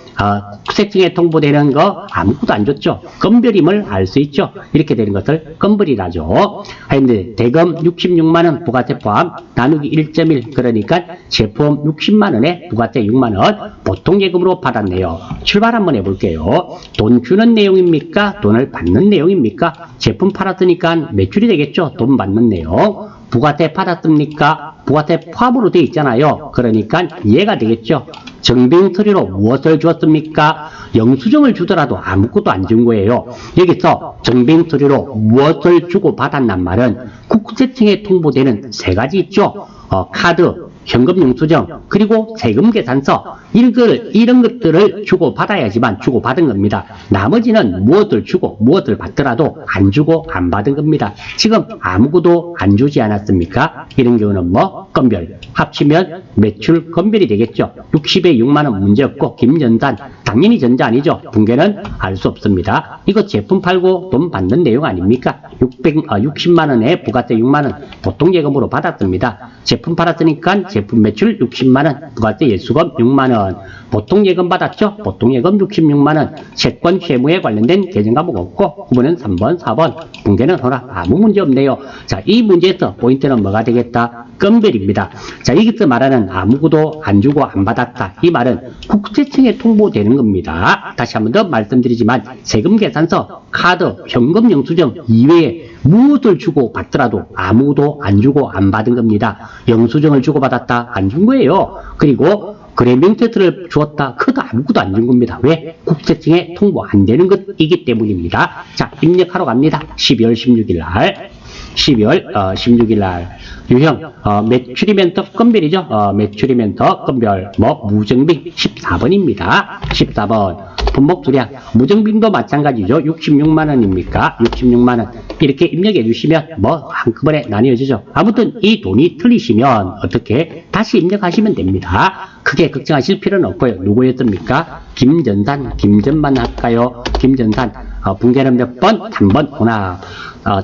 국세청에 통보되는 거 아무것도 안 줬죠. 건별임을 알 수 있죠. 이렇게 되는 것을 건별이라죠. 하는데 대금 66만원 부가세 포함 나누기 1.1 그러니까 제품 60만원에 부가세 6만원 보통예금으로 받았네요. 출발 한번 해볼게요. 돈 주는 내용입니까? 돈을 받는 내용입니까? 제품 팔았으니까 매출이 되겠죠. 돈 받는 내용. 부가세 받았습니까? 부가세 포함으로 되어 있잖아요. 그러니까 이해가 되겠죠. 정빙 서류로 무엇을 주었습니까? 영수증을 주더라도 아무것도 안 준 거예요. 여기서 정빙 서류로 무엇을 주고 받았단 말은 국세청에 통보되는 세 가지 있죠. 카드, 현금 영수증, 그리고 세금 계산서 이런 것들을 주고 받아야지만 주고 받은 겁니다. 나머지는 무엇을 주고 무엇을 받더라도 안 주고 안 받은 겁니다. 지금 아무것도 안 주지 않았습니까? 이런 경우는 뭐 건별 합치면 매출 건별이 되겠죠. 60에 6만원 문제없고 김전산 당연히 전자 아니죠. 붕괴는 알 수 없습니다. 이거 제품 팔고 돈 받는 내용 아닙니까? 60만원에 부가세 6만원 보통예금으로 받았습니다. 제품 팔았으니까 제품 매출 60만원, 부가세 예수금 6만원, 보통예금 받았죠? 보통예금 66만원, 채권 채무에 관련된 계정 과목 없고, 9번은 3번, 4번, 붕괴는 허락, 아무 문제 없네요. 자, 이 문제에서 포인트는 뭐가 되겠다? 건별입니다. 자, 여기서 말하는 아무것도 안 주고 안 받았다. 이 말은 국세청에 통보되는 겁니다. 다시 한 번 더 말씀드리지만, 세금 계산서, 카드, 현금 영수증 이외에 무엇을 주고 받더라도 아무것도 안 주고 안 받은 겁니다. 영수증을 주고 받았다 안 준 거예요. 그리고 거래 명세서를 주었다 그것도 아무것도 안 준 겁니다. 왜? 국세청에 통보 안 되는 것이기 때문입니다. 자, 입력하러 갑니다. 12월 16일 날 12월 16일 날 유형 매출이면 더 건별이죠. 매출이면 더 건별 무정빙 14번입니다. 14번 품목 수량 무정빙도 마찬가지죠. 66만원입니까? 66만원 이렇게 입력해 주시면 한꺼번에 나뉘어지죠. 아무튼 이 돈이 틀리시면 어떻게 다시 입력하시면 됩니다. 크게 걱정하실 필요는 없고요. 누구였습니까? 김전산, 김전만 할까요? 김전산 붕괴는 몇 번? 단번 혼합.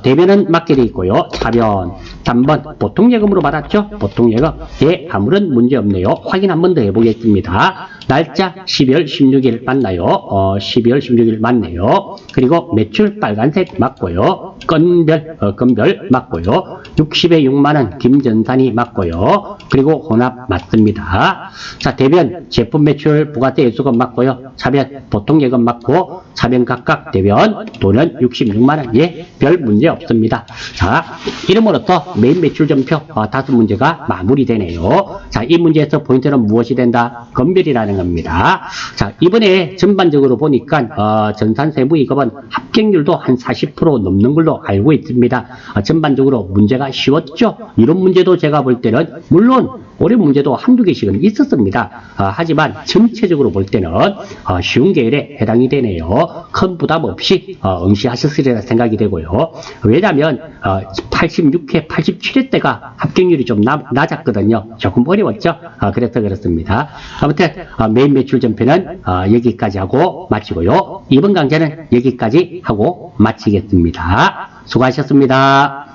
대변은 맞게 되어 있고요. 차변, 단번 보통예금으로 받았죠? 보통예금. 예, 아무런 문제 없네요. 확인 한 번 더 해보겠습니다. 날짜 12월 16일 맞나요? 12월 16일 맞네요. 그리고 매출 빨간색 맞고요. 건별 맞고요. 60에 6만원 김전산이 맞고요. 그리고 혼합 맞습니다. 자, 대변 제품 매출 부가세 예수금 맞고요. 차변 보통예금 맞고 차변 각각 대변 돈은 66만원. 예, 별 문제 없습니다. 자, 이름으로써 메인 매출점표 5문제가 마무리되네요. 자, 이 문제에서 포인트는 무엇이 된다? 건별이라는 겁니다. 자, 이번에 전반적으로 보니까 전산세무이급은 합격률도 한 40% 넘는 걸로 알고 있습니다. 전반적으로 문제가 쉬웠죠? 이런 문제도 제가 볼 때는 물론 올해 문제도 한두 개씩은 있었습니다. 하지만 전체적으로 볼 때는 쉬운 계열에 해당이 되네요. 큰 부담 없이 응시하셨으리라 생각이 되고요. 왜냐하면 86회, 87회 때가 합격률이 좀 낮았거든요. 조금 어려웠죠? 그래서 그렇습니다. 아무튼 메인 매출 전편은 여기까지 하고 마치고요. 이번 강좌는 여기까지 하고 마치겠습니다. 수고하셨습니다.